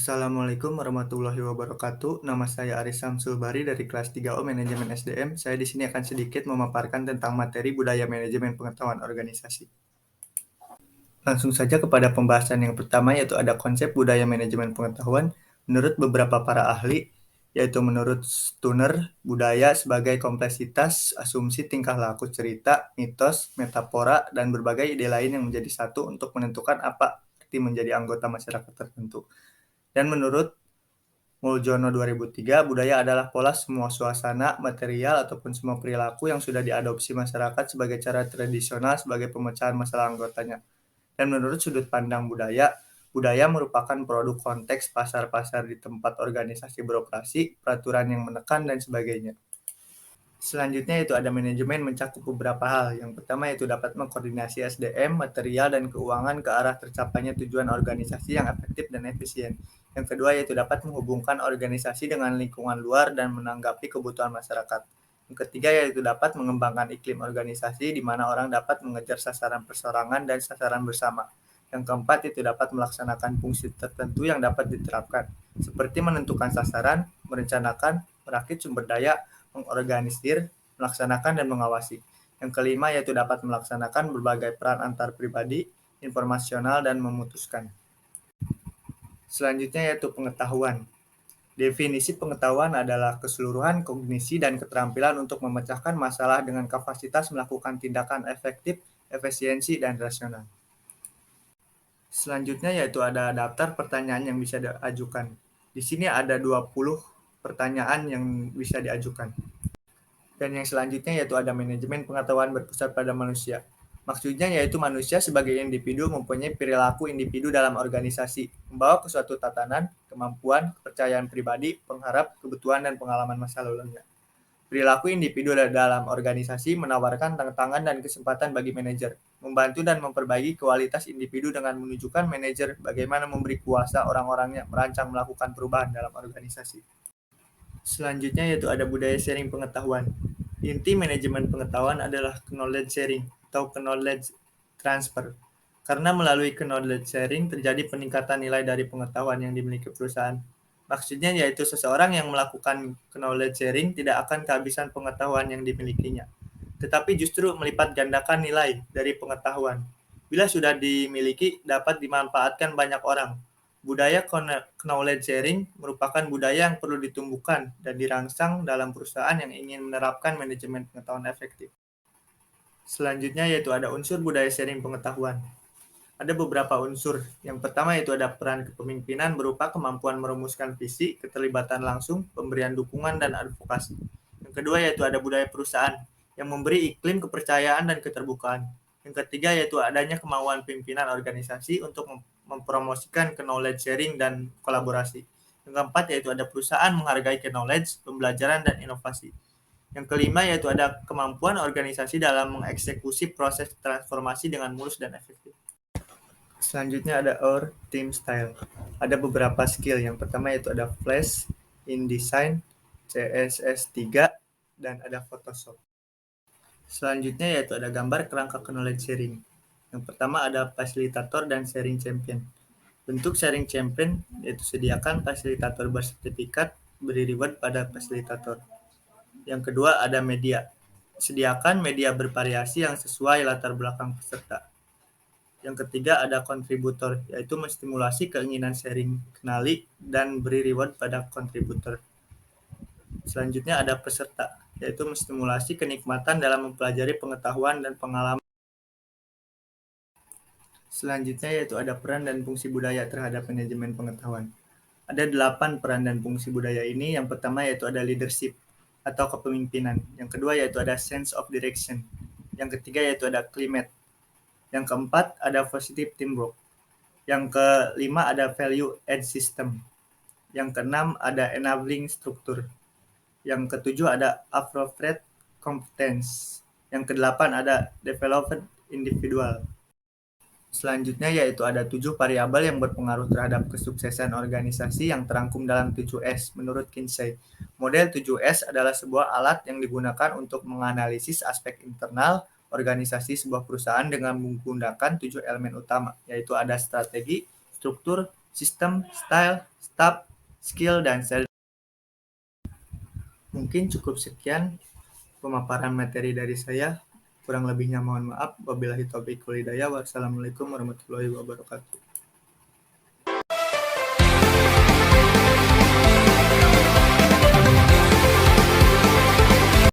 Assalamualaikum warahmatullahi wabarakatuh. Nama saya Aris Samsul Bari dari kelas 3O Manajemen SDM. Saya di sini akan sedikit memaparkan tentang materi budaya manajemen pengetahuan organisasi. Langsung saja kepada pembahasan yang pertama, yaitu ada konsep budaya manajemen pengetahuan. Menurut beberapa para ahli, yaitu menurut Stunner, budaya sebagai kompleksitas, asumsi tingkah laku cerita, mitos, metafora, dan berbagai ide lain yang menjadi satu untuk menentukan apa arti menjadi anggota masyarakat tertentu. Dan menurut Muljono 2003, budaya adalah pola semua suasana, material, ataupun semua perilaku yang sudah diadopsi masyarakat sebagai cara tradisional sebagai pemecahan masalah anggotanya. Dan menurut sudut pandang budaya, budaya merupakan produk konteks pasar-pasar di tempat organisasi beroperasi, peraturan yang menekan, dan sebagainya. Selanjutnya itu ada manajemen mencakup beberapa hal. Yang pertama yaitu dapat mengkoordinasi SDM, material, dan keuangan ke arah tercapainya tujuan organisasi yang efektif dan efisien. Yang kedua yaitu dapat menghubungkan organisasi dengan lingkungan luar dan menanggapi kebutuhan masyarakat. Yang ketiga yaitu dapat mengembangkan iklim organisasi di mana orang dapat mengejar sasaran perseorangan dan sasaran bersama. Yang keempat itu dapat melaksanakan fungsi tertentu yang dapat diterapkan, seperti menentukan sasaran, merencanakan, merakit sumber daya, mengorganisir, melaksanakan, dan mengawasi. Yang kelima yaitu dapat melaksanakan berbagai peran antar pribadi, informasional, dan memutuskan. Selanjutnya yaitu pengetahuan. Definisi pengetahuan adalah keseluruhan kognisi dan keterampilan untuk memecahkan masalah dengan kapasitas melakukan tindakan efektif, efisiensi, dan rasional. Selanjutnya yaitu ada daftar pertanyaan yang bisa diajukan. Di sini ada 20 pertanyaan yang bisa diajukan. Dan yang selanjutnya yaitu ada manajemen pengetahuan berpusat pada manusia. Maksudnya yaitu manusia sebagai individu mempunyai perilaku individu dalam organisasi, membawa ke suatu tatanan, kemampuan, kepercayaan pribadi, pengharap, kebutuhan, dan pengalaman masa lalunya. Perilaku individu dalam organisasi menawarkan tantangan dan kesempatan bagi manajer, membantu dan memperbaiki kualitas individu dengan menunjukkan manajer bagaimana memberi kuasa orang-orangnya merancang melakukan perubahan dalam organisasi. Selanjutnya yaitu ada budaya sharing pengetahuan. Inti manajemen pengetahuan adalah knowledge sharing atau knowledge transfer. Karena melalui knowledge sharing terjadi peningkatan nilai dari pengetahuan yang dimiliki perusahaan. Maksudnya yaitu seseorang yang melakukan knowledge sharing tidak akan kehabisan pengetahuan yang dimilikinya, tetapi justru melipat gandakan nilai dari pengetahuan. Bila sudah dimiliki, dapat dimanfaatkan banyak orang. Budaya knowledge sharing merupakan budaya yang perlu ditumbuhkan dan dirangsang dalam perusahaan yang ingin menerapkan manajemen pengetahuan efektif. Selanjutnya yaitu ada unsur budaya sharing pengetahuan. Ada beberapa unsur. Yang pertama yaitu ada peran kepemimpinan berupa kemampuan merumuskan visi, keterlibatan langsung, pemberian dukungan, dan advokasi. Yang kedua yaitu ada budaya perusahaan yang memberi iklim kepercayaan dan keterbukaan. Yang ketiga yaitu adanya kemauan pimpinan organisasi untuk mempromosikan knowledge sharing dan kolaborasi. Yang keempat yaitu ada perusahaan menghargai knowledge, pembelajaran, dan inovasi. Yang kelima yaitu ada kemampuan organisasi dalam mengeksekusi proses transformasi dengan mulus dan efektif. Selanjutnya ada our team style. Ada beberapa skill. Yang pertama yaitu ada Flash, InDesign, CSS3, dan ada Photoshop. Selanjutnya yaitu ada gambar kerangka knowledge sharing. Yang pertama ada fasilitator dan sharing champion. Bentuk sharing champion yaitu sediakan fasilitator bersertifikat, beri reward pada fasilitator. Yang kedua ada media. Sediakan media bervariasi yang sesuai latar belakang peserta. Yang ketiga ada kontributor, yaitu menstimulasi keinginan sharing, kenali, dan beri reward pada kontributor. Selanjutnya ada peserta, yaitu menstimulasi kenikmatan dalam mempelajari pengetahuan dan pengalaman. Selanjutnya yaitu ada peran dan fungsi budaya terhadap manajemen pengetahuan. Ada 8 peran dan fungsi budaya ini. Yang pertama yaitu ada leadership atau kepemimpinan. Yang kedua yaitu ada sense of direction. Yang ketiga yaitu ada climate. Yang keempat ada positive teamwork. Yang kelima ada value add system. Yang keenam ada enabling struktur. Yang ketujuh ada appropriate competence. Yang kedelapan ada developed individual. Selanjutnya yaitu ada 7 variabel yang berpengaruh terhadap kesuksesan organisasi yang terangkum dalam 7S menurut Kinsey. Model 7S adalah sebuah alat yang digunakan untuk menganalisis aspek internal organisasi sebuah perusahaan dengan menggunakan 7 elemen utama, yaitu ada strategi, struktur, sistem, style, staff, skill, dan sales. Mungkin cukup sekian pemaparan materi dari saya. Kurang lebihnya mohon maaf. Wabillahi taufiq wal hidayah. Wassalamualaikum warahmatullahi wabarakatuh.